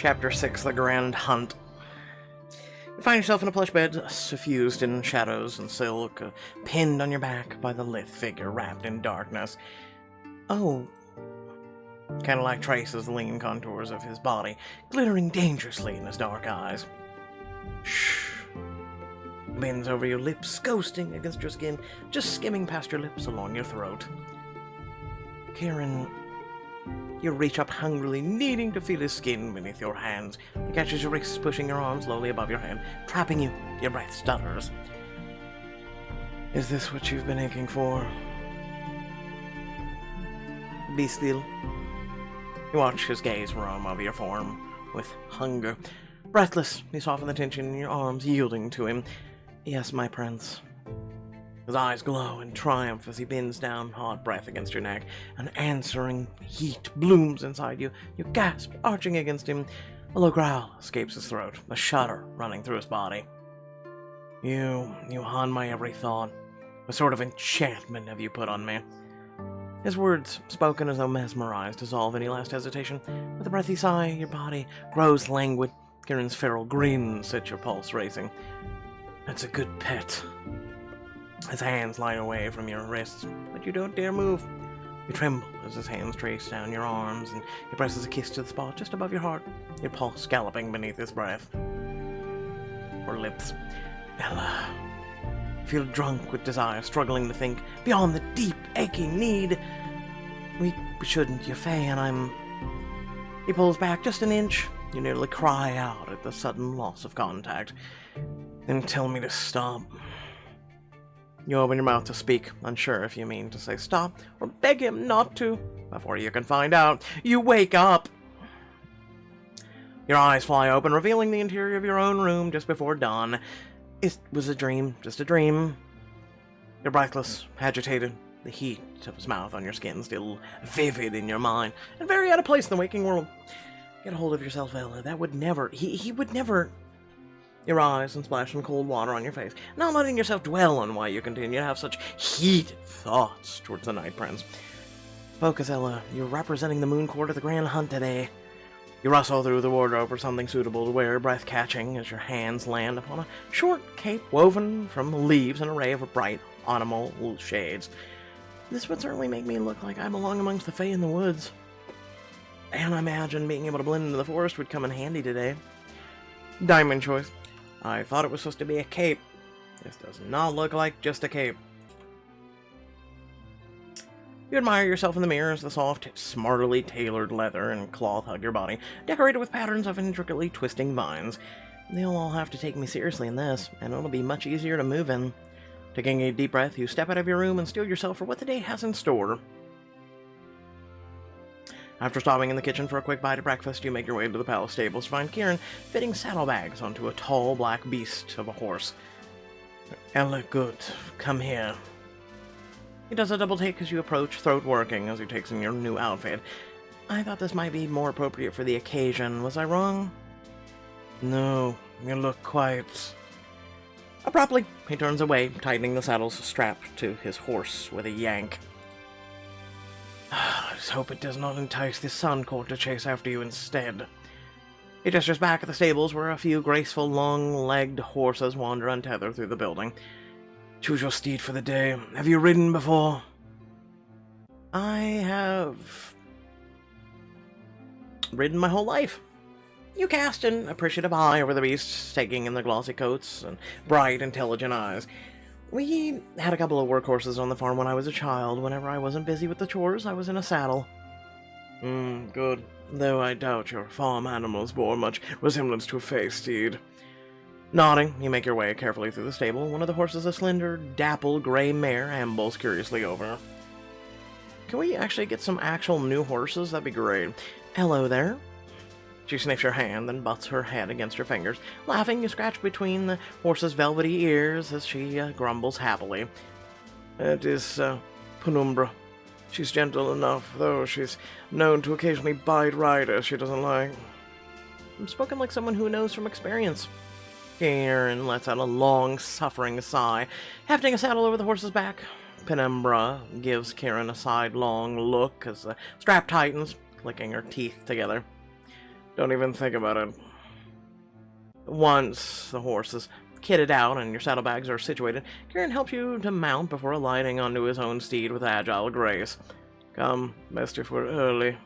Chapter 6, The Grand Hunt. You find yourself in a plush bed, suffused in shadows and silk, pinned on your back by the lithe figure wrapped in darkness. Oh. Kind of like traces the lean contours of his body, glittering dangerously in his dark eyes. Shh. Bends over your lips, ghosting against your skin, just skimming past your lips along your throat. Kieran, you reach up hungrily, needing to feel his skin beneath your hands. He catches your wrists, pushing your arm slowly above your head, trapping you. Your breath stutters. Is this what you've been aching for? Be still. You watch his gaze roam over your form with hunger. Breathless, you soften the tension in your arms, yielding to him. Yes, my prince. His eyes glow in triumph as he bends down, hot breath against your neck. An answering heat blooms inside you. You gasp, arching against him. A low growl escapes his throat, a shudder running through his body. You haunt my every thought. What sort of enchantment have you put on me? His words, spoken as though mesmerized, dissolve any last hesitation. With a breathy sigh, your body grows languid. Kieran's feral grin sets your pulse racing. That's a good pet. His hands lie away from your wrists, but you don't dare move. You tremble as his hands trace down your arms, and he presses a kiss to the spot just above your heart, your pulse galloping beneath his breath. Or lips. Ella. You feel drunk with desire, struggling to think beyond the deep, aching need. We shouldn't, you Faye, and I'm... He pulls back just an inch. You nearly cry out at the sudden loss of contact. Then tell me to stop. You open your mouth to speak, unsure if you mean to say stop or beg him not to. Before you can find out, you wake up. Your eyes fly open, revealing the interior of your own room just before dawn. It was a dream, just a dream. You're breathless, agitated, the heat of his mouth on your skin still vivid in your mind, and very out of place in the waking world. Get a hold of yourself, Ella. That would never... He would never... Your eyes and splash some cold water on your face, not letting yourself dwell on why you continue to have such heated thoughts towards the Night Prince. Focus, Ella. You're representing the moon court of the Grand Hunt today. You rustle through the wardrobe for something suitable to wear, breath-catching as your hands land upon a short cape woven from leaves and an array of bright autumnal shades. This would certainly make me look like I belong amongst the Fae in the woods. And I imagine being able to blend into the forest would come in handy today. Diamond choice. I thought it was supposed to be a cape. This does not look like just a cape. You admire yourself in the mirror as the soft, smartly tailored leather and cloth hug your body, decorated with patterns of intricately twisting vines. They'll all have to take me seriously in this, and it'll be much easier to move in. Taking a deep breath, you step out of your room and steel yourself for what the day has in store. After stopping in the kitchen for a quick bite of breakfast, you make your way to the palace stables to find Kieran fitting saddlebags onto a tall black beast of a horse. Ella, good. Come here. He does a double take as you approach, throat working as he takes in your new outfit. I thought this might be more appropriate for the occasion. Was I wrong? No, you look quite... Abruptly, he turns away, tightening the saddle's strap to his horse with a yank. Let's hope it does not entice the Sun Court to chase after you instead. He gestures back at the stables where a few graceful, long-legged horses wander untethered through the building. Choose your steed for the day. Have you ridden before? I have... ridden my whole life. You cast an appreciative eye over the beasts, taking in their glossy coats and bright, intelligent eyes. We had a couple of workhorses on the farm when I was a child. Whenever I wasn't busy with the chores, I was in a saddle. Good. Though I doubt your farm animals bore much resemblance to a Fae steed. Nodding, you make your way carefully through the stable. One of the horses, a slender, dapple gray mare, ambles curiously over. Can we actually get some actual new horses? That'd be great. Hello there. She sniffs your hand, then butts her head against your fingers. Laughing, you scratch between the horse's velvety ears as she grumbles happily. It is, Penumbra. She's gentle enough, though she's known to occasionally bite riders she doesn't like. I'm spoken like someone who knows from experience. Kieran lets out a long, suffering sigh, hefting a saddle over the horse's back. Penumbra gives Kieran a sidelong look as the strap tightens, clicking her teeth together. Don't even think about it. Once the horse is kitted out and your saddlebags are situated, Kieran helps you to mount before alighting onto his own steed with agile grace. Come, best if we're early.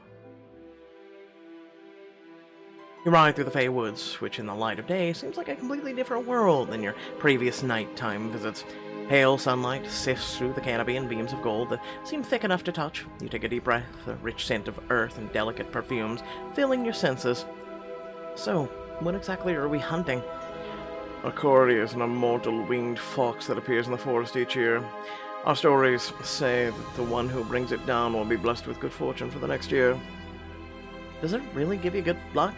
You ride through the Fey Woods, which in the light of day seems like a completely different world than your previous nighttime visits. Pale sunlight sifts through the canopy in beams of gold that seem thick enough to touch. You take a deep breath, the rich scent of earth and delicate perfumes filling your senses. So, what exactly are we hunting? A Cordy is an immortal winged fox that appears in the forest each year. Our stories say that the one who brings it down will be blessed with good fortune for the next year. Does it really give you good luck?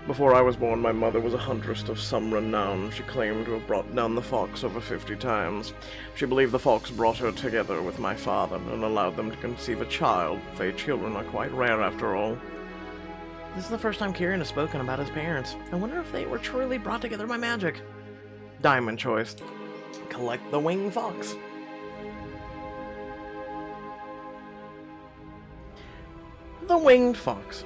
Before I was born, my mother was a huntress of some renown. She claimed to have brought down the fox over 50 times. She believed the fox brought her together with my father and allowed them to conceive a child. Fey children are quite rare after all. This is the first time Kieran has spoken about his parents. I wonder if they were truly brought together by magic. Diamond choice. Collect the winged fox. The winged fox.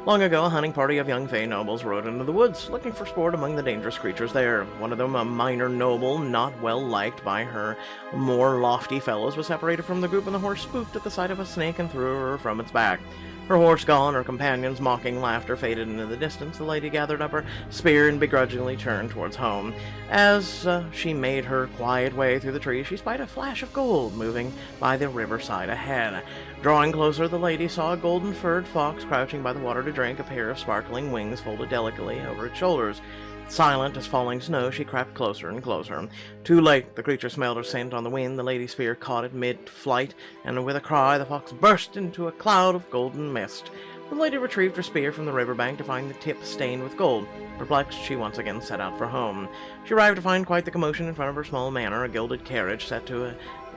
Long ago, a hunting party of young Fey nobles rode into the woods, looking for sport among the dangerous creatures there. One of them, a minor noble, not well liked by her more lofty fellows, was separated from the group, and the horse spooked at the sight of a snake and threw her from its back. Her horse gone, her companion's mocking laughter faded into the distance. The lady gathered up her spear and begrudgingly turned towards home. As she made her quiet way through the trees, she spied a flash of gold moving by the riverside ahead. Drawing closer, the lady saw a golden-furred fox crouching by the water to drink, a pair of sparkling wings folded delicately over its shoulders. Silent as falling snow, she crept closer and closer. Too late, the creature smelled her scent on the wind. The lady's spear caught it mid-flight, and with a cry, the fox burst into a cloud of golden mist. The lady retrieved her spear from the riverbank to find the tip stained with gold. Perplexed, she once again set out for home. She arrived to find quite the commotion in front of her small manor, a gilded carriage set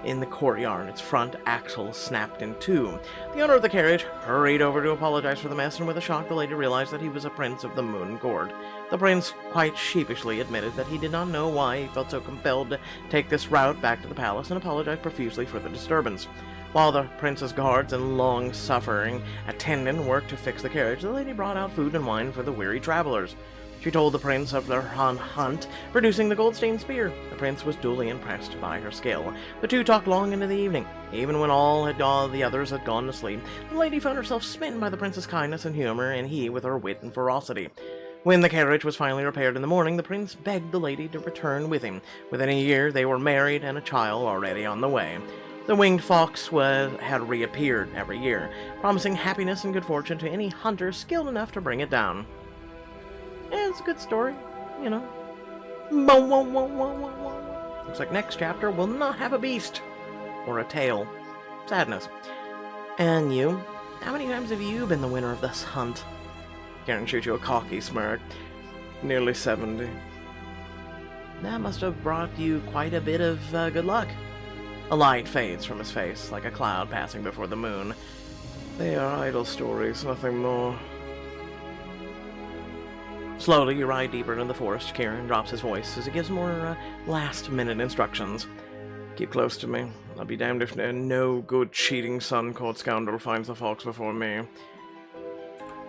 in the courtyard, its front axle snapped in two. The owner of the carriage hurried over to apologize for the mess, and with a shock the lady realized that he was a prince of the Moon Court. The prince quite sheepishly admitted that he did not know why he felt so compelled to take this route back to the palace, and apologized profusely for the disturbance. While the prince's guards and long-suffering attendant worked to fix the carriage, the lady brought out food and wine for the weary travelers. She told the prince of their hunt, producing the gold-stained spear. The prince was duly impressed by her skill. The two talked long into the evening. Even when all the others had gone to sleep, the lady found herself smitten by the prince's kindness and humor, and he with her wit and ferocity. When the carriage was finally repaired in the morning, the prince begged the lady to return with him. Within a year, they were married and a child already on the way. The winged fox had reappeared every year, promising happiness and good fortune to any hunter skilled enough to bring it down. It's a good story, you know. Looks like next chapter will not have a beast. Or a tail. Sadness. And you? How many times have you been the winner of this hunt? Kieran shoots you a cocky smirk. Nearly 70. That must have brought you quite a bit of good luck. A light fades from his face, like a cloud passing before the moon. They are idle stories, nothing more. Slowly, you ride deeper into the forest. Kieran drops his voice as he gives more last-minute instructions. Keep close to me. I'll be damned if no good cheating sun-court scoundrel finds the fox before me.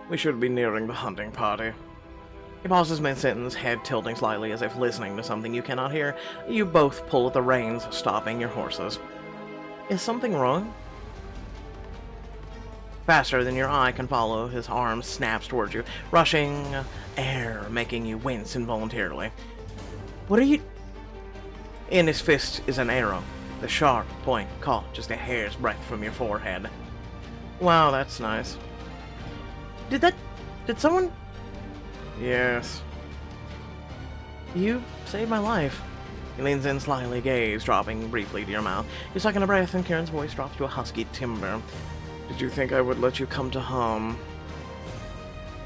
We should be nearing the hunting party. He pauses mid-sentence, head tilting slightly as if listening to something you cannot hear. You both pull at the reins, stopping your horses. Is something wrong? Faster than your eye can follow, his arm snaps towards you, rushing air, making you wince involuntarily. What are you... In his fist is an arrow, the sharp point caught just a hair's breadth from your forehead. Wow, that's nice. Did someone... Yes. You saved my life. He leans in slyly, gaze dropping briefly to your mouth. You suck in a breath, and Kieran's voice drops to a husky timbre. Did you think I would let you come to harm?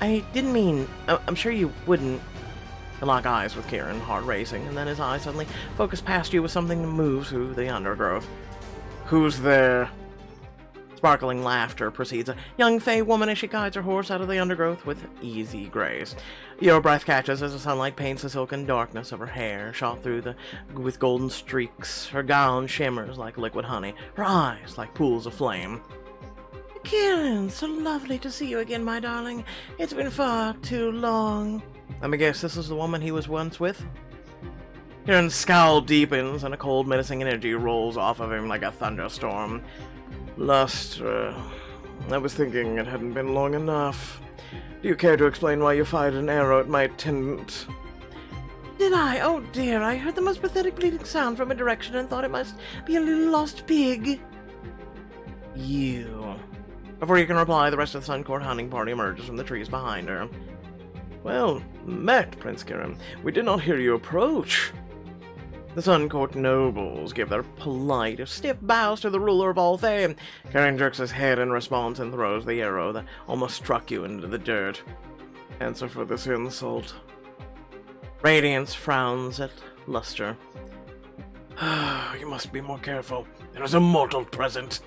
I didn't mean... I'm sure you wouldn't. You lock eyes with Kieran, heart racing, and then his eyes suddenly focus past you with something that moves through the undergrowth. Who's there? Sparkling laughter precedes a young Fey woman as she guides her horse out of the undergrowth with easy grace. Your breath catches as the sunlight paints the silken darkness of her hair, shot through with golden streaks. Her gown shimmers like liquid honey, her eyes like pools of flame. Kieran, so lovely to see you again, my darling. It's been far too long. Let me guess, this is the woman he was once with? Kieran's scowl deepens, and a cold, menacing energy rolls off of him like a thunderstorm. Lustre, I was thinking it hadn't been long enough. Do you care to explain why you fired an arrow at my attendant? Did I? Oh dear, I heard the most pathetic bleating sound from a direction and thought it must be a little lost pig. You. Before you can reply, the rest of the Sun Court hunting party emerges from the trees behind her. Well met, Prince Kieran. We did not hear you approach. The Sun Court nobles give their polite, if stiff bows to the ruler of all Fae. Kieran jerks his head in response and throws the arrow that almost struck you into the dirt. Answer for this insult. Radiance frowns at Lustre. You must be more careful. There is a mortal present.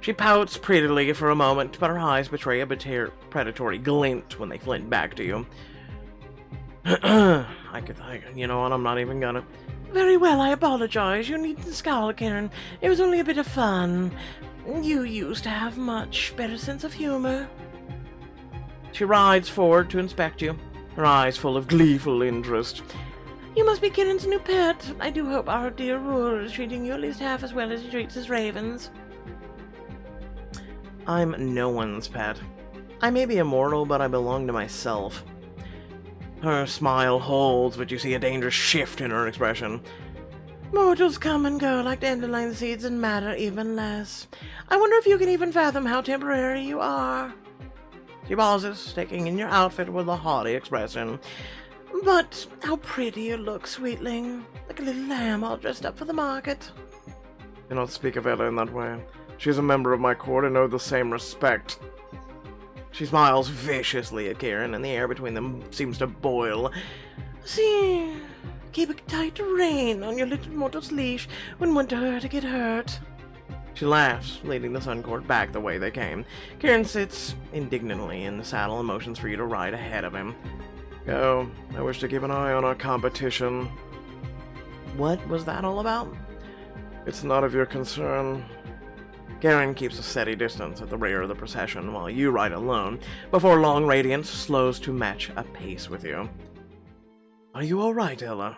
She pouts prettily for a moment, but her eyes betray a predatory glint when they flint back to you. You know what, I'm not even gonna. Very well, I apologize. You needn't scowl, Kieran. It was only a bit of fun. You used to have much better sense of humor. She rides forward to inspect you, her eyes full of gleeful interest. You must be Kieran's new pet. I do hope our dear ruler is treating you at least half as well as he treats his ravens. I'm no one's pet. I may be immortal, but I belong to myself. Her smile holds, but you see a dangerous shift in her expression. Mortals come and go like dandelion seeds and matter even less. I wonder if you can even fathom how temporary you are. She pauses, taking in your outfit with a haughty expression. But how pretty you look, sweetling. Like a little lamb all dressed up for the market. Do not speak of Ella in that way. She is a member of my court and owed the same respect. She smiles viciously at Kieran, and the air between them seems to boil. See, keep a tight rein on your little mortal's leash. Wouldn't want her to get hurt. She laughs, leading the Sun Court back the way they came. Kieran sits indignantly in the saddle and motions for you to ride ahead of him. Go. I wish to keep an eye on our competition. What was that all about? It's not of your concern. Kieran keeps a steady distance at the rear of the procession while you ride alone. Before long, Radiance slows to match a pace with you. Are you alright, Ella?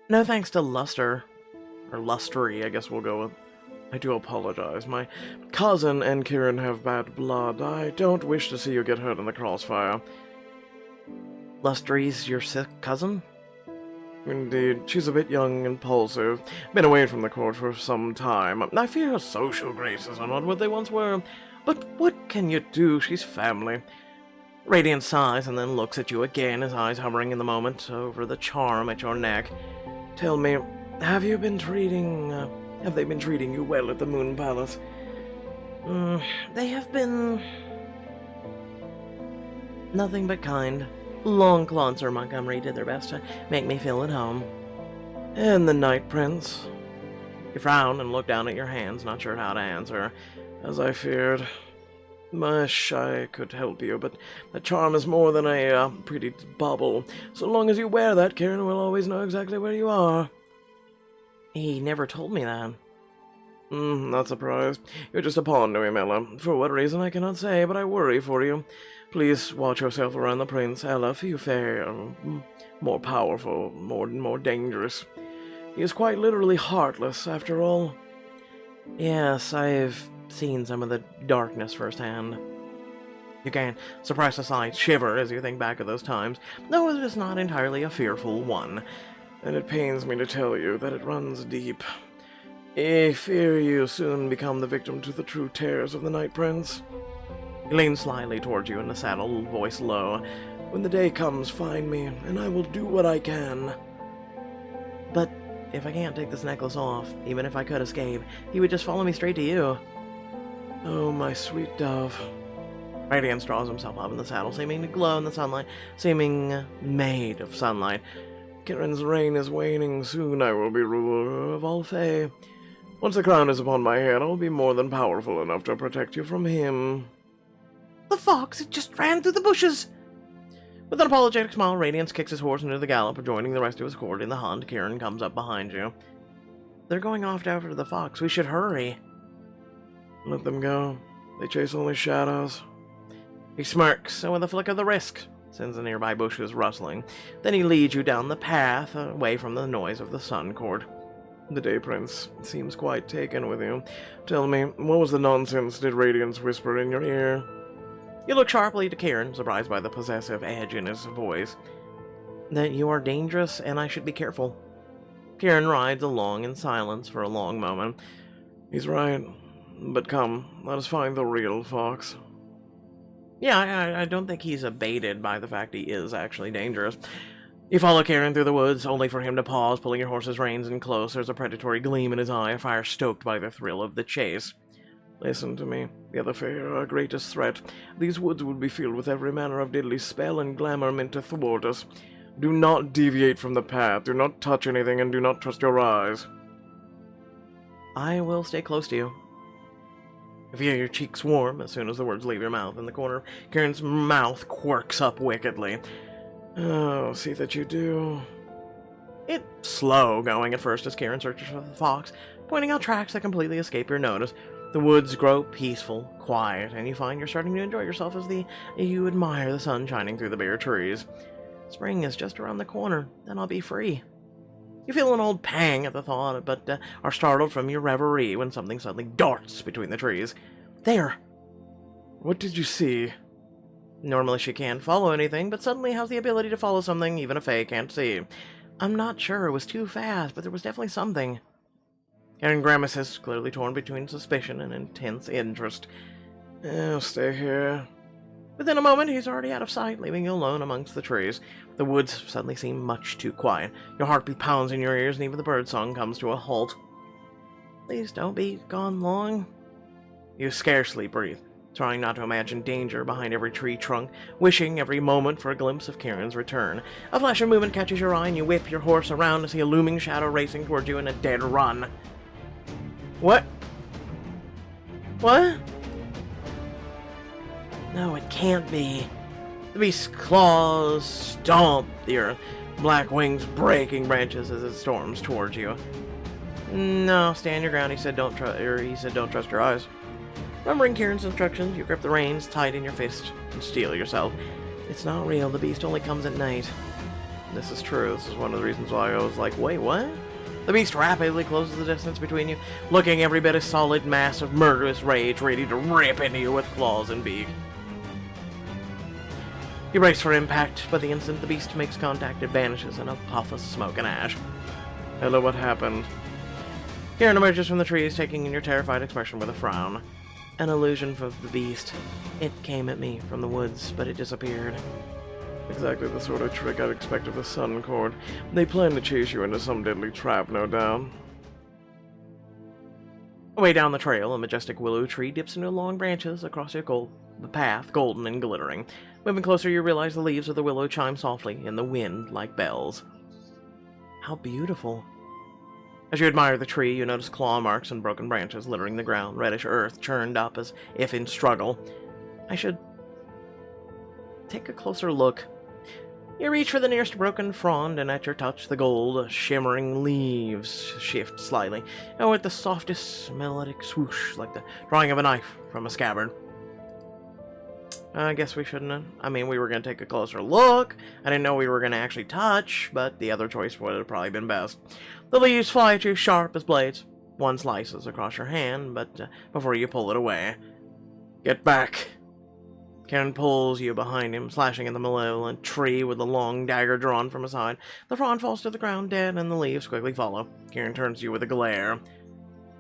No thanks to Lustre. Or Lustry, I guess we'll go with. I do apologize. My cousin and Kieran have bad blood. I don't wish to see you get hurt in the crossfire. Lustry's your sick cousin? Indeed, she's a bit young and impulsive. Been away from the court for some time. I fear her social graces are not what they once were. But what can you do? She's family. Radiant sighs and then looks at you again, his eyes hovering in the moment over the charm at your neck. Tell me, have they been treating you well at the Moon Palace? They have been nothing but kind. Longclaw Sir Montgomery did their best to make me feel at home. And the Night Prince? You frown and look down at your hands, not sure how to answer. As I feared. Mush, I could help you, but the charm is more than a pretty bauble. So long as you wear that, Kieran will always know exactly where you are. He never told me that. Not surprised. You're just a pawn to him, Ella. For what reason I cannot say, but I worry for you. Please watch yourself around the prince, Ella. Few fair, more powerful, more dangerous. He is quite literally heartless, after all. Yes, I've seen some of the darkness firsthand. You can suppress a slight shiver as you think back of those times, though it is not entirely a fearful one. And it pains me to tell you that it runs deep. I fear you soon become the victim to the true terrors of the Night Prince. He leans slyly towards you in the saddle, voice low. When the day comes, find me, and I will do what I can. But if I can't take this necklace off, even if I could escape, he would just follow me straight to you. Oh, my sweet dove. Radiance draws himself up in the saddle, seeming to glow in the sunlight, seeming made of sunlight. Kieran's reign is waning. Soon I will be ruler of all Fae. Once the crown is upon my head, I will be more than powerful enough to protect you from him. The fox! It just ran through the bushes! With an apologetic smile, Radiance kicks his horse into the gallop, joining the rest of his court in the hunt. Kieran comes up behind you. They're going off after the fox. We should hurry. Let them go. They chase only shadows. He smirks, and with a flick of the wrist, sends the nearby bushes rustling. Then he leads you down the path, away from the noise of the sun court. The Day Prince seems quite taken with you. Tell me, what was the nonsense did Radiance whisper in your ear? You look sharply to Kieran, surprised by the possessive edge in his voice. That you are dangerous, and I should be careful. Kieran rides along in silence for a long moment. He's right. But come, let us find the real fox. Yeah, I don't think he's abated by the fact he is actually dangerous. You follow Kieran through the woods, only for him to pause, pulling your horse's reins in close. There's a predatory gleam in his eye, a fire stoked by the thrill of the chase. Listen to me. The other fair are our greatest threat. These woods would be filled with every manner of deadly spell and glamour meant to thwart us. Do not deviate from the path, do not touch anything, and do not trust your eyes. I will stay close to you. You feel your cheeks warm as soon as the words leave your mouth. In the corner, Kieran's mouth quirks up wickedly. Oh, see that you do. It's slow going at first as Kieran searches for the fox, pointing out tracks that completely escape your notice. The woods grow peaceful, quiet, and you find you're starting to enjoy yourself as you admire the sun shining through the bare trees. Spring is just around the corner, then I'll be free. You feel an old pang at the thought, but are startled from your reverie when something suddenly darts between the trees. There! What did you see? Normally she can't follow anything, but suddenly has the ability to follow something even a fae can't see. I'm not sure, it was too fast, but there was definitely something. Kieran grimaces, clearly torn between suspicion and intense interest. I'll stay here. Within a moment, he's already out of sight, leaving you alone amongst the trees. The woods suddenly seem much too quiet. Your heartbeat pounds in your ears, and even the birdsong comes to a halt. Please don't be gone long. You scarcely breathe, trying not to imagine danger behind every tree trunk, wishing every moment for a glimpse of Kieran's return. A flash of movement catches your eye, and you whip your horse around to see a looming shadow racing towards you in a dead run. What? What? No, it can't be. The beast's claws stomp the earth, black wings breaking branches as it storms towards you. No, stand your ground, he said don't trust your eyes. Remembering Kieran's instructions, you grip the reins tight in your fist and steel yourself. It's not real, the beast only comes at night. This is true, this is one of the reasons why I was like, wait, what? The beast rapidly closes the distance between you, looking every bit a solid mass of murderous rage, ready to rip into you with claws and beak. You brace for impact, but the instant the beast makes contact, it vanishes in a puff of smoke and ash. Hello, what happened? Kieran emerges from the trees, taking in your terrified expression with a frown. An illusion of the beast. It came at me from the woods, but it disappeared. Exactly the sort of trick I'd expect of the Sun Court. They plan to chase you into some deadly trap, no doubt. Away down the trail, a majestic willow tree dips into long branches across the path, golden and glittering. Moving closer, you realize the leaves of the willow chime softly in the wind like bells. How beautiful. As you admire the tree, you notice claw marks and broken branches littering the ground, reddish earth churned up as if in struggle. I should take a closer look. You reach for the nearest broken frond, and at your touch, the gold, shimmering leaves shift slightly, and with the softest melodic swoosh, like the drawing of a knife from a scabbard. I guess we shouldn't have. I mean, we were going to take a closer look. I didn't know we were going to actually touch, but the other choice would have probably been best. The leaves fly at you sharp as blades. One slices across your hand, but before you pull it away. Get back! Kieran pulls you behind him, slashing at the malevolent tree with the long dagger drawn from his side. The frond falls to the ground dead, and the leaves quickly follow. Kieran turns to you with a glare.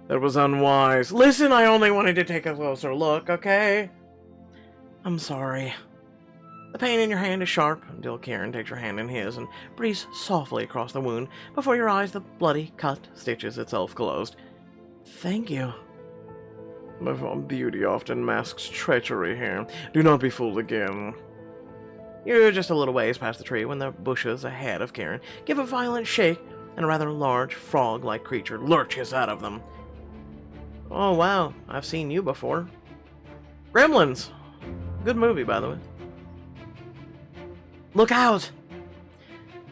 That was unwise. Listen, I only wanted to take a closer look, okay? I'm sorry. The pain in your hand is sharp until Kieran takes your hand in his and breathes softly across the wound. Before your eyes, the bloody cut stitches itself closed. Thank you. My beauty often masks treachery here. Do not be fooled again. You're just a little ways past the tree when the bushes ahead of Kieran give a violent shake and a rather large frog-like creature lurches out of them. Oh wow, I've seen you before. Gremlins! Good movie, by the way. Look out!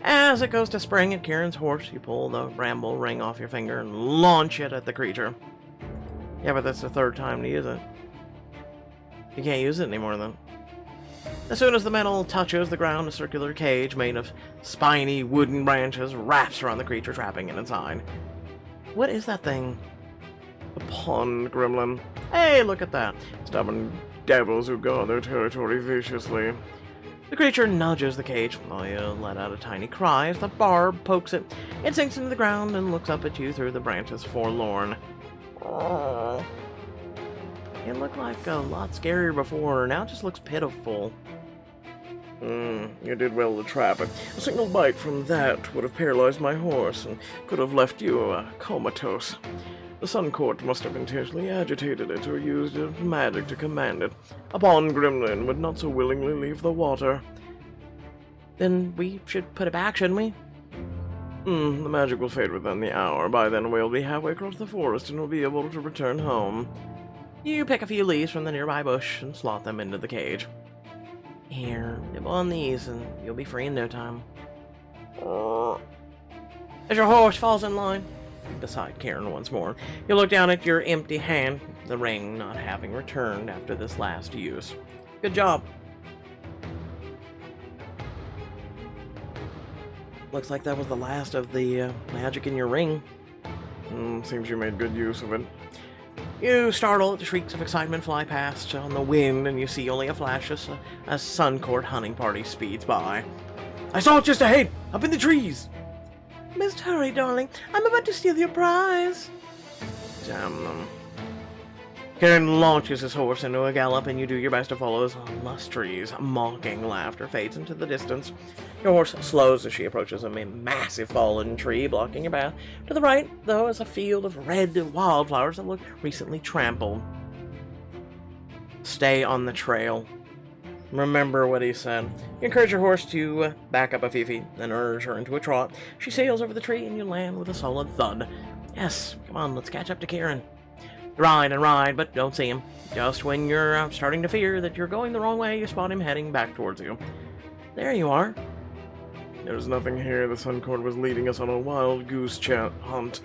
As it goes to spring at Kieran's horse, you pull the ramble ring off your finger and launch it at the creature. Yeah, but that's the third time to use it. You can't use it anymore, then. As soon as the metal touches the ground, a circular cage made of spiny wooden branches wraps around the creature, trapping it inside. What is that thing? A Pawn Gremlin. Hey, look at that. Stubborn devils who guard their territory viciously. The creature nudges the cage. Oh, you let out a tiny cry as the barb pokes it. It sinks into the ground and looks up at you through the branches, forlorn. Oh. It looked like a lot scarier before. Now it just looks pitiful. You did well to trap it. A single bite from that would have paralyzed my horse and could have left you comatose. The Sun Court must have intentionally agitated it or used its magic to command it. A Pawn Gremlin would not so willingly leave the water. Then we should put it back, shouldn't we? The magic will fade within the hour. By then we'll be halfway across the forest and will be able to return home. You pick a few leaves from the nearby bush and slot them into the cage. Here, nibble on these and you'll be free in no time. As your horse falls in line beside Kieran once more, you look down at your empty hand, the ring not having returned after this last use. Good job. Looks like that was the last of the magic in your ring. Seems you made good use of it. You startle at the shrieks of excitement fly past on the wind, and you see only a flash as a Sun Court hunting party speeds by. I saw it just ahead, up in the trees! Must hurry, darling. I'm about to steal your prize. Damn them. Kieran launches his horse into a gallop, and you do your best to follow his lustrous, mocking laughter fades into the distance. Your horse slows as she approaches a massive fallen tree, blocking your path. To the right, though, is a field of red wildflowers that look recently trampled. Stay on the trail. Remember what he said. You encourage your horse to back up a few feet, then urge her into a trot. She sails over the tree, and you land with a solid thud. Yes, come on, let's catch up to Kieran. Ride and ride, but don't see him. Just when you're starting to fear that you're going the wrong way, you spot him heading back towards you. There you are. There's nothing here. The Sun Court was leading us on a wild goose hunt.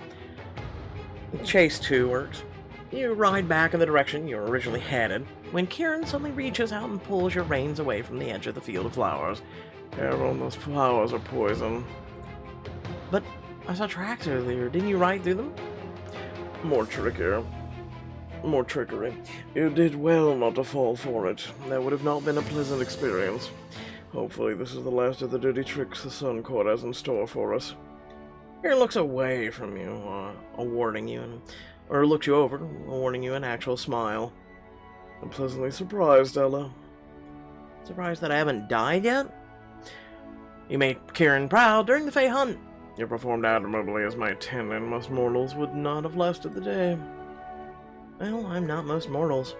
Chase 2 works. You ride back in the direction you were originally headed, when Kieran suddenly reaches out and pulls your reins away from the edge of the field of flowers. Carol, those flowers are poison. But I saw tracks earlier. Didn't you ride through them? More trickery. You did well not to fall for it. That would have not been a pleasant experience. Hopefully this is the last of the dirty tricks the Sun Court has in store for us. Kieran looks away from you, awarding you, or looks you over, awarding you an actual smile. I'm pleasantly surprised, Ella. Surprised that I haven't died yet? You made Kieran proud during the Fey hunt. You performed admirably as my attendant. Most mortals would not have lasted the day. Well, I'm not most mortals.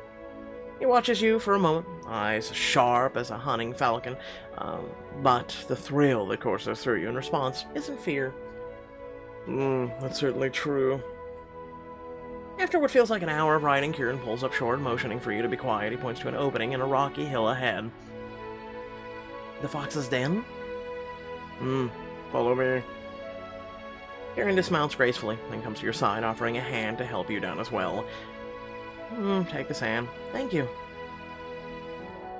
He watches you for a moment, eyes sharp as a hunting falcon, but the thrill that courses through you in response isn't fear. That's certainly true. After what feels like an hour of riding, Kieran pulls up short, motioning for you to be quiet. He points to an opening in a rocky hill ahead. The fox's den? Follow me. Kieran dismounts gracefully, then comes to your side, offering a hand to help you down as well. Take this hand. Thank you.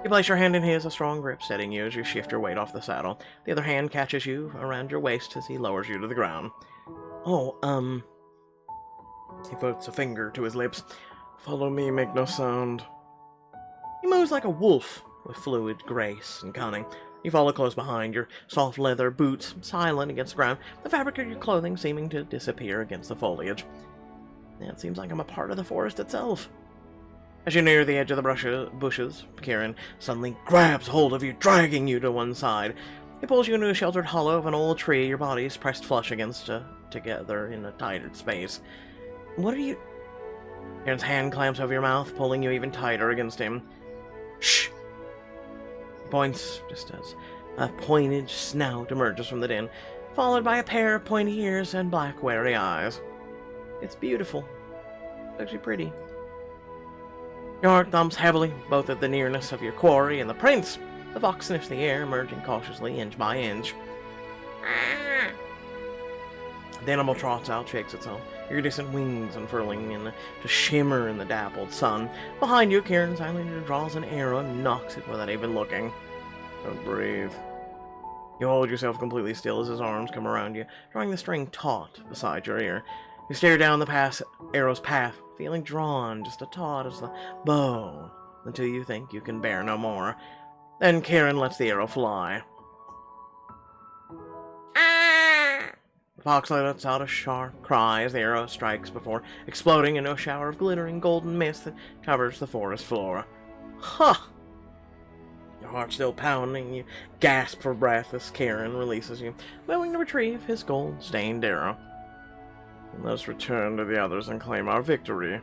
You place your hand in his, a strong grip steadying you as you shift your weight off the saddle. The other hand catches you around your waist as he lowers you to the ground. He puts a finger to his lips. Follow me, make no sound. He moves like a wolf, with fluid grace and cunning. You follow close behind, your soft leather boots silent against the ground, the fabric of your clothing seeming to disappear against the foliage. It seems like I'm a part of the forest itself. As you near the edge of the bushes, Kieran suddenly grabs hold of you, dragging you to one side. He pulls you into a sheltered hollow of an old tree, your bodies pressed flush against together in a tighter space. What are you... Kieran's hand clamps over your mouth, pulling you even tighter against him. Shh! He points just as a pointed snout emerges from the den, followed by a pair of pointy ears and black, wary eyes. It's beautiful. It's actually pretty. Your heart thumps heavily, both at the nearness of your quarry and the prince. The fox sniffs the air, emerging cautiously, inch by inch. The animal trots out, shakes itself, iridescent wings unfurling and to shimmer in the dappled sun. Behind you, Kieran silently draws an arrow and knocks it without even looking. Don't breathe. You hold yourself completely still as his arms come around you, drawing the string taut beside your ear. You stare down the arrow's path, feeling drawn just as taut as the bow, until you think you can bear no more. Then Kieran lets the arrow fly. The fox lets out a sharp cry as the arrow strikes before exploding into a shower of glittering golden mist that covers the forest floor. Ha! Your heart still pounding, you gasp for breath as Kieran releases you, willing to retrieve his gold-stained arrow. Let's return to the others and claim our victory.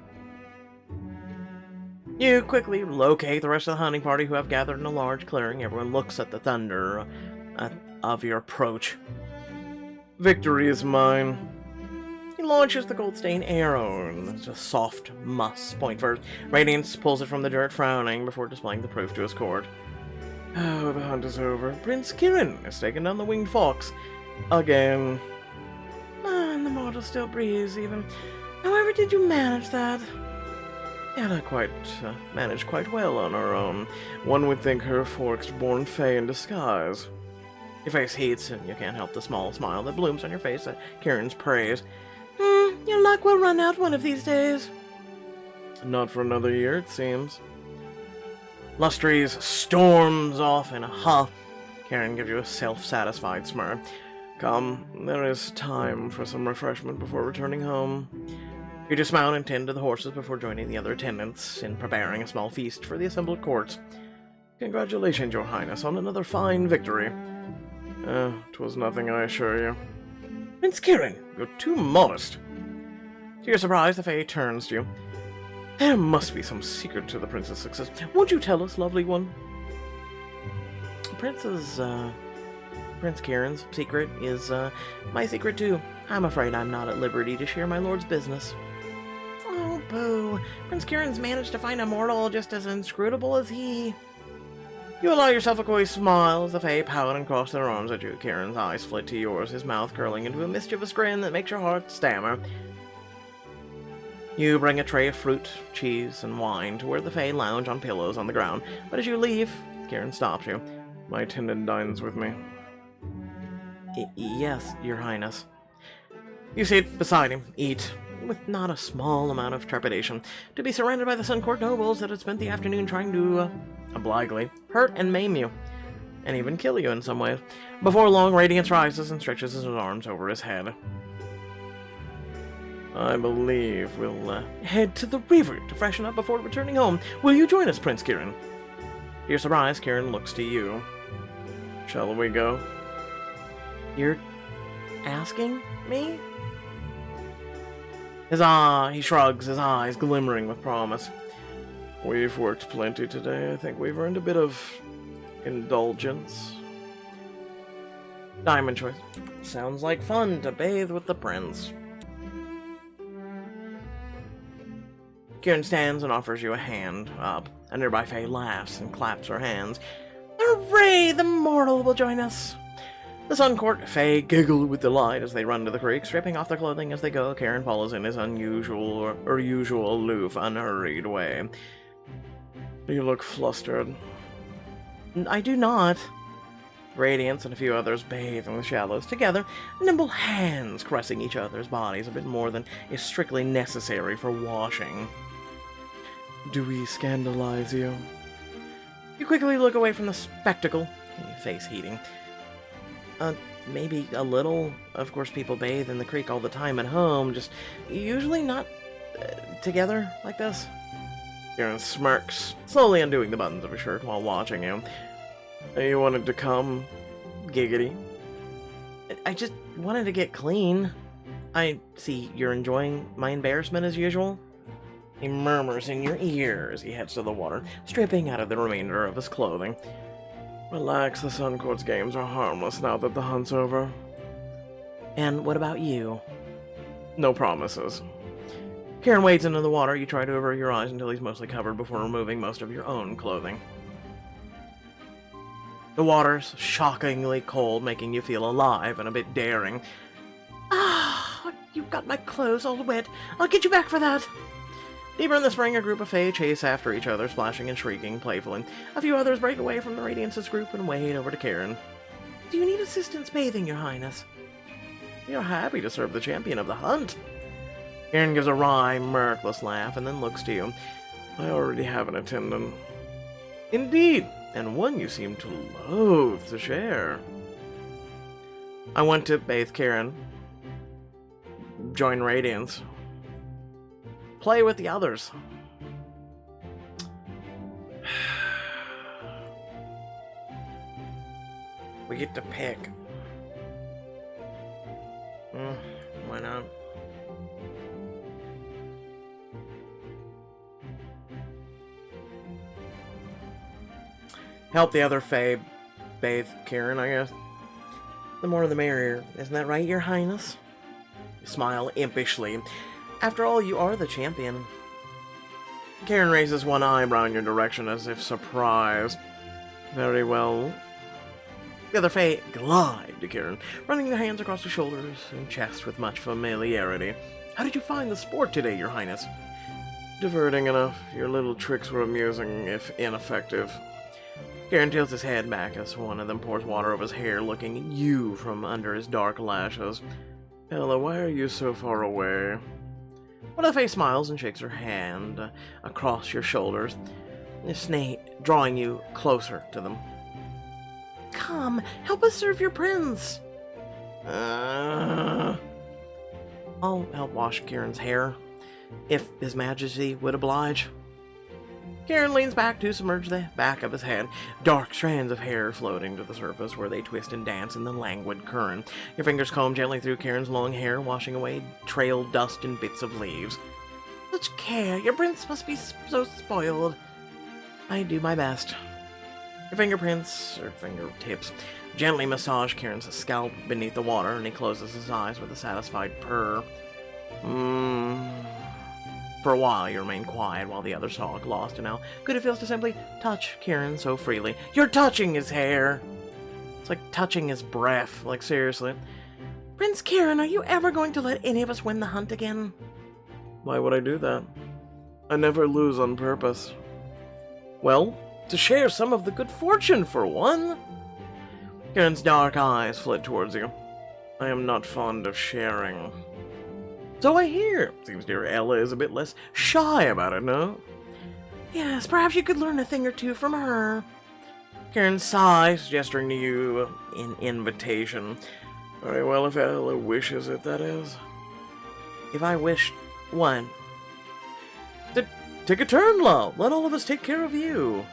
You quickly locate the rest of the hunting party who have gathered in a large clearing. Everyone looks at the thunder of your approach. Victory is mine. He launches the gold-stained arrow, and it's a soft muss point first. Radiance pulls it from the dirt, frowning before displaying the proof to his court. Oh, the hunt is over. Prince Kieran has taken down the winged fox. Again. And the mortal still breathes, even. However did you manage that? Ella managed quite well on her own. One would think her a forest-born fae in disguise. Your face heats, and you can't help the small smile that blooms on your face at Kieran's praise. Your luck will run out one of these days. Not for another year, it seems. Lustries storms off in a huff. Kieran gives you a self-satisfied smirk. Come, there is time for some refreshment before returning home. You dismount and tend to the horses before joining the other attendants in preparing a small feast for the assembled courts. Congratulations, Your Highness, on another fine victory. 'Twas nothing, I assure you. Prince Kieran, you're too modest. To your surprise, the Fae turns to you. There must be some secret to the prince's success. Won't you tell us, lovely one? Prince Kieran's secret is, my secret too. I'm afraid I'm not at liberty to share my lord's business. Oh, boo. Prince Kieran's managed to find a mortal just as inscrutable as he. You allow yourself a coy smile as the Fae pout and cross their arms at you. Kieran's eyes flit to yours, his mouth curling into a mischievous grin that makes your heart stammer. You bring a tray of fruit, cheese, and wine to where the Fae lounge on pillows on the ground, but as you leave, Kieran stops you. My attendant dines with me. Yes, Your Highness. You sit beside him, eat, with not a small amount of trepidation, to be surrounded by the Sun Court nobles that had spent the afternoon trying to, obligely, hurt and maim you, and even kill you in some ways. Before long, Radiance rises and stretches his arms over his head. I believe we'll head to the river to freshen up before returning home. Will you join us, Prince Kieran? To your surprise, Kieran looks to you. Shall we go? You're asking me? He shrugs, his eyes glimmering with promise. We've worked plenty today. I think we've earned a bit of indulgence. Diamond choice. Sounds like fun to bathe with the prince. Kieran stands and offers you a hand up. A nearby Fae laughs and claps her hands. Hooray! The mortal will join us! The Sun Court Fae giggle with delight as they run to the creek, stripping off their clothing as they go. Kieran follows in his unusual or usual aloof, unhurried way. You look flustered. I do not. Radiance and a few others bathe in the shallows together, nimble hands caressing each other's bodies a bit more than is strictly necessary for washing. Do we scandalize you? You quickly look away from the spectacle, your face heating. Maybe a little. Of course, people bathe in the creek all the time at home, just usually not together like this. Kieran smirks, slowly undoing the buttons of his shirt while watching you. You wanted to come? Giggity. I just wanted to get clean. I see you're enjoying my embarrassment as usual. He murmurs in your ear as he heads to the water, stripping out of the remainder of his clothing. Relax, the Sun Court's games are harmless now that the hunt's over. And what about you? No promises. Kieran wades into the water. You try to avert your eyes until he's mostly covered before removing most of your own clothing. The water's shockingly cold, making you feel alive and a bit daring. Ah! you got my clothes all wet. I'll get you back for that. Deeper in the spring, a group of Fae chase after each other, splashing and shrieking playfully. A few others break away from the Radiance's group and wade over to Kieran. Do you need assistance bathing, Your Highness? We are happy to serve the champion of the hunt. Kieran gives a wry, mirthless laugh and then looks to you. I already have an attendant. Indeed, and one you seem to loathe to share. I want to bathe Kieran. Join Radiance. Play with the others. We get to pick. Why not? Help the other Fae bathe Kieran, I guess. The more the merrier. Isn't that right, Your Highness? You smile impishly. After all, you are the champion. Kieran raises one eyebrow in your direction as if surprised. Very well. The other Fae glide to Kieran, running their hands across his shoulders and chest with much familiarity. How did you find the sport today, Your Highness? Diverting enough. Your little tricks were amusing, if ineffective. Kieran tilts his head back as one of them pours water over his hair, looking at you from under his dark lashes. Ella, why are you so far away? One of the Fae smiles and shakes her hand across your shoulders, drawing you closer to them. Come, help us serve your prince. I'll help wash Kieran's hair, if His Majesty would oblige. Kieran leans back to submerge the back of his head, dark strands of hair floating to the surface where they twist and dance in the languid current. Your fingers comb gently through Kieran's long hair, washing away trailed dust and bits of leaves. Such care, your prince must be so spoiled. I do my best. Your fingertips gently massage Kieran's scalp beneath the water, and he closes his eyes with a satisfied purr. For a while, you remain quiet while the others talk, lost in how good it feels to simply touch Kieran so freely. You're touching his hair! It's like touching his breath, like seriously. Prince Kieran, are you ever going to let any of us win the hunt again? Why would I do that? I never lose on purpose. Well, to share some of the good fortune, for one. Kieran's dark eyes flit towards you. I am not fond of sharing. So I hear. Seems dear Ella is a bit less shy about it, no? Yes, perhaps you could learn a thing or two from her. Kieran sighs, gesturing to you in invitation. Very well, if Ella wishes it, that is. If I wished, what? Take a turn, love. Let all of us take care of you.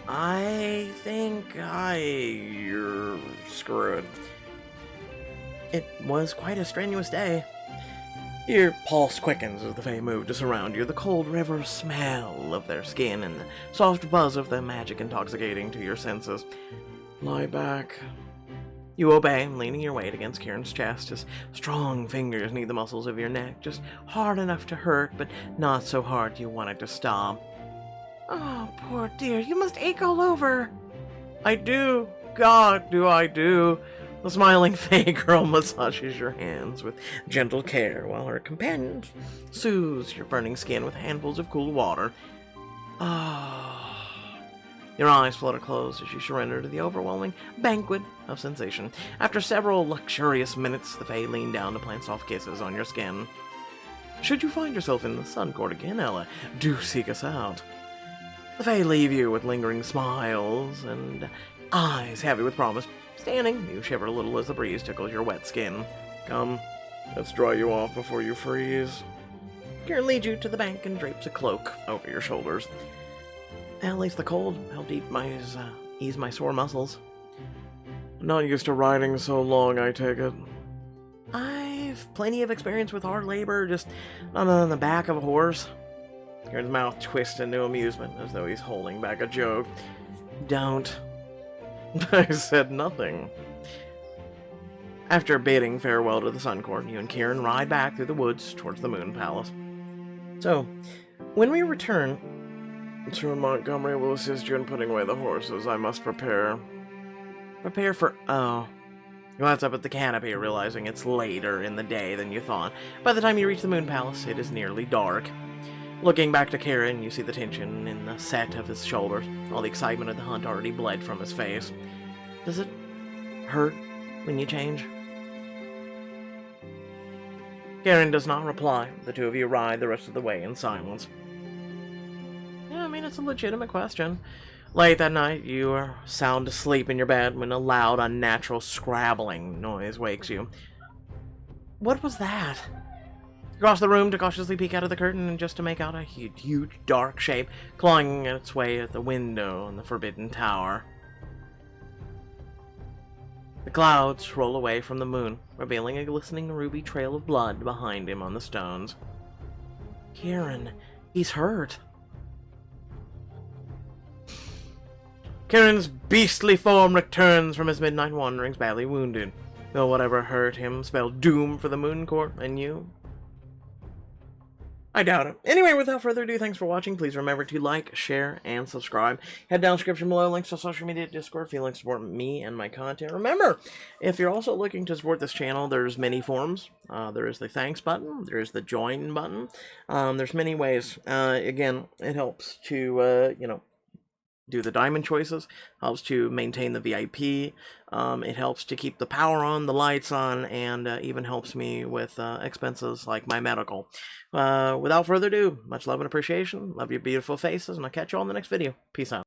I think you're screwed. It was quite a strenuous day. Your pulse quickens as the Fae move to surround you, the cold river smell of their skin and the soft buzz of the magic intoxicating to your senses. Lie back. You obey, leaning your weight against Kieran's chest. His strong fingers knead the muscles of your neck, just hard enough to hurt, but not so hard you want it to stop. Oh, poor dear, you must ache all over. I do. God, do I do. The smiling Fae girl massages your hands with gentle care, while her companion soothes your burning skin with handfuls of cool water. Ah. Your eyes flutter closed as you surrender to the overwhelming banquet of sensation. After several luxurious minutes, the Fae lean down to plant soft kisses on your skin. Should you find yourself in the Sun Court again, Ella, do seek us out. The Fae leave you with lingering smiles and eyes heavy with promise. Standing, you shiver a little as the breeze tickles your wet skin. Come, let's dry you off before you freeze. Kieran leads you to the bank and drapes a cloak over your shoulders. At least the cold helped ease my sore muscles. Not used to riding so long, I take it. I've plenty of experience with hard labor, just not on the back of a horse. Kieran's mouth twists into amusement, as though he's holding back a joke. Don't. I said nothing. After bidding farewell to the Sun Court, you and Kieran ride back through the woods towards the Moon Palace. So, when we return... Sir Montgomery will assist you in putting away the horses. I must prepare. Prepare for... Oh. You glance up at the canopy, realizing it's later in the day than you thought. By the time you reach the Moon Palace, it is nearly dark. Looking back to Kieran, you see the tension in the set of his shoulders. All the excitement of the hunt already bled from his face. Does it hurt when you change? Kieran does not reply. The two of you ride the rest of the way in silence. Yeah, I mean, it's a legitimate question. Late that night, you are sound asleep in your bed when a loud, unnatural scrabbling noise wakes you. What was that? You cross the room to cautiously peek out of the curtain and just to make out a huge, dark shape clawing its way at the window in the Forbidden Tower. The clouds roll away from the moon, revealing a glistening ruby trail of blood behind him on the stones. Kieran, he's hurt. Kieran's beastly form returns from his midnight wanderings badly wounded, though whatever hurt him spelled doom for the Moon Court and you. I doubt it. Anyway, without further ado, thanks for watching. Please remember to like, share, and subscribe. Head down in the description below, links to social media, Discord, if you'd like to support me and my content. Remember, if you're also looking to support this channel, there's many forms. There is the thanks button. There is the join button. There's many ways. Again, it helps to, do the diamond choices, helps to maintain the VIP, it helps to keep the power on, the lights on, and even helps me with expenses like my medical. Without further ado, much love and appreciation, love your beautiful faces, and I'll catch you all in the next video. Peace out.